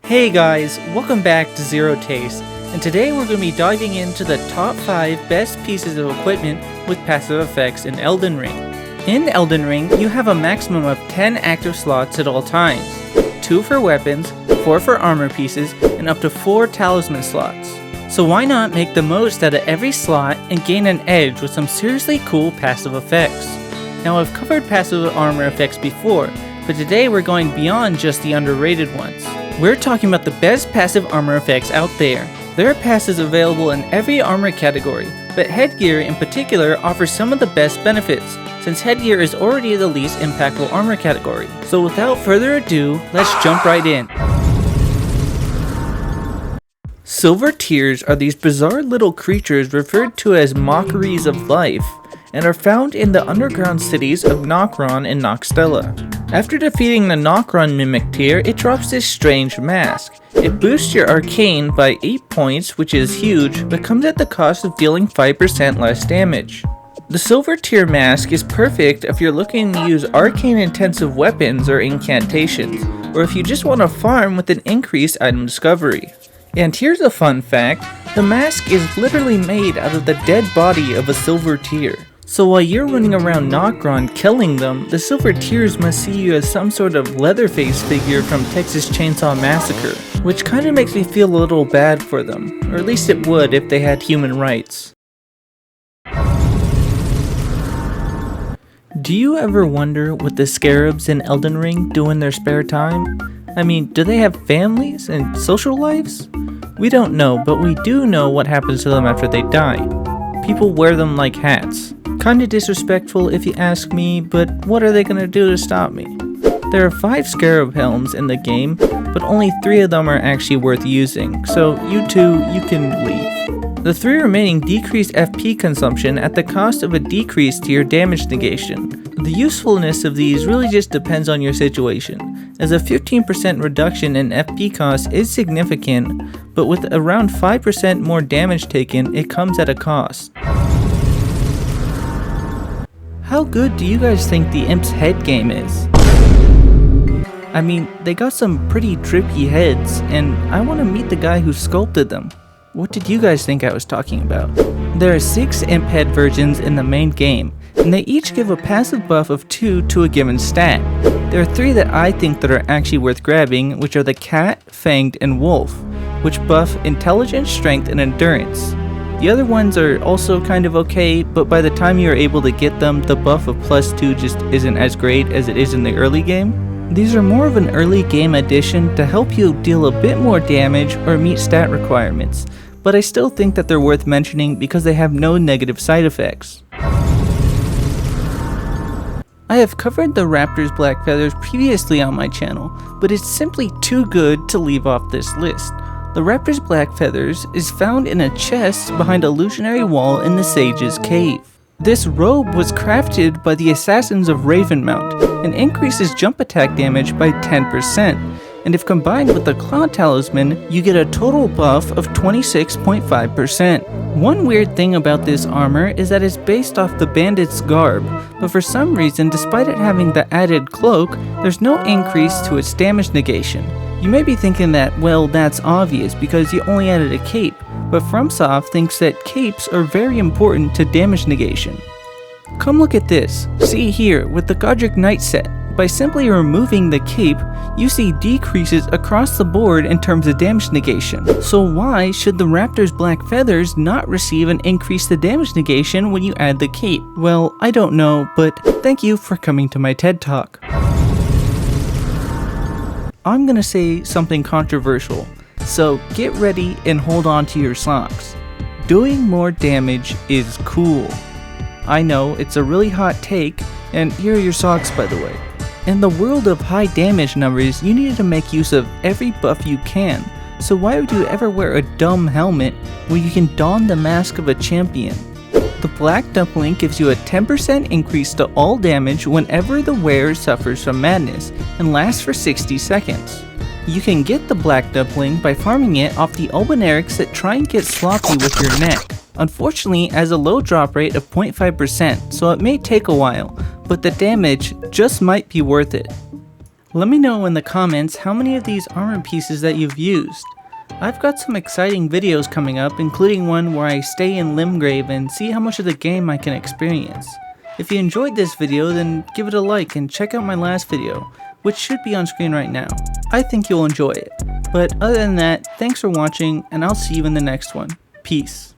Hey guys, welcome back to Zero Taste, and today we're going to be diving into the top 5 best pieces of equipment with passive effects in Elden Ring. In Elden Ring, you have a maximum of 10 active slots at all times, 2 for weapons, 4 for armor pieces, and up to 4 talisman slots. So why not make the most out of every slot and gain an edge with some seriously cool passive effects? Now I've covered passive armor effects before, but today we're going beyond just the underrated ones. We're talking about the best passive armor effects out there. There are passives available in every armor category, but headgear in particular offers some of the best benefits, since headgear is already the least impactful armor category. So without further ado, let's jump right in. Silvertears are these bizarre little creatures referred to as mockeries of life, and are found in the underground cities of Nokron and Nokstella. After defeating the Nokron Mimic tier, it drops this strange mask. It boosts your arcane by 8 points, which is huge, but comes at the cost of dealing 5% less damage. The Silvertear mask is perfect if you're looking to use arcane intensive weapons or incantations, or if you just want to farm with an increased item discovery. And here's a fun fact, the mask is literally made out of the dead body of a Silvertear. So while you're running around Nokron killing them, the Silvertears must see you as some sort of Leatherface figure from Texas Chainsaw Massacre, which kinda makes me feel a little bad for them, or at least it would if they had human rights. Do you ever wonder what the Scarabs in Elden Ring do in their spare time? I mean, do they have families and social lives? We don't know, but we do know what happens to them after they die. People wear them like hats. Kinda disrespectful if you ask me, but what are they gonna do to stop me? There are 5 Scarab helms in the game, but only 3 of them are actually worth using, so you can leave. The 3 remaining decrease FP consumption at the cost of a decrease to your damage negation. The usefulness of these really just depends on your situation, as a 15% reduction in FP cost is significant, but with around 5% more damage taken, it comes at a cost. How good do you guys think the Imp's Head game is? I mean, they got some pretty trippy heads, and I want to meet the guy who sculpted them. What did you guys think I was talking about? There are 6 Imp Head versions in the main game, and they each give a passive buff of 2 to a given stat. There are 3 that I think that are actually worth grabbing, which are the Cat, Fanged, and Wolf, which buff intelligence, strength, and endurance. The other ones are also kind of okay, but by the time you're able to get them, the buff of +2 just isn't as great as it is in the early game. These are more of an early game addition to help you deal a bit more damage or meet stat requirements, but I still think that they're worth mentioning because they have no negative side effects. I have covered the Raptor's black feathers previously on my channel, but it's simply too good to leave off this list. The Raptor's black feathers is found in a chest behind a illusionary wall in the Sage's cave. This robe was crafted by the assassins of Ravenmount and increases jump attack damage by 10%, and if combined with the Claw Talisman, you get a total buff of 26.5%. One weird thing about this armor is that it's based off the bandit's garb, but for some reason, despite it having the added cloak, there's no increase to its damage negation. You may be thinking that, well, that's obvious because you only added a cape, but FromSoft thinks that capes are very important to damage negation. Come look at this. See here, with the Godric Knight set, by simply removing the cape, you see decreases across the board in terms of damage negation. So why should the Raptor's black feathers not receive an increase to damage negation when you add the cape? Well, I don't know, but thank you for coming to my TED Talk. I'm gonna say something controversial, so get ready and hold on to your socks. Doing more damage is cool. I know, it's a really hot take, and here are your socks by the way. In the world of high damage numbers, you need to make use of every buff you can, so why would you ever wear a dumb helmet when you can don the mask of a champion? The Black Dumpling gives you a 10% increase to all damage whenever the wearer suffers from madness, and lasts for 60 seconds. You can get the Black Dumpling by farming it off the Albinarics that try and get sloppy with your neck. Unfortunately, it has a low drop rate of 0.5%, so it may take a while, but the damage just might be worth it. Let me know in the comments how many of these armor pieces that you've used. I've got some exciting videos coming up, including one where I stay in Limgrave and see how much of the game I can experience. If you enjoyed this video, then give it a like and check out my last video, which should be on screen right now. I think you'll enjoy it. But other than that, thanks for watching, and I'll see you in the next one. Peace.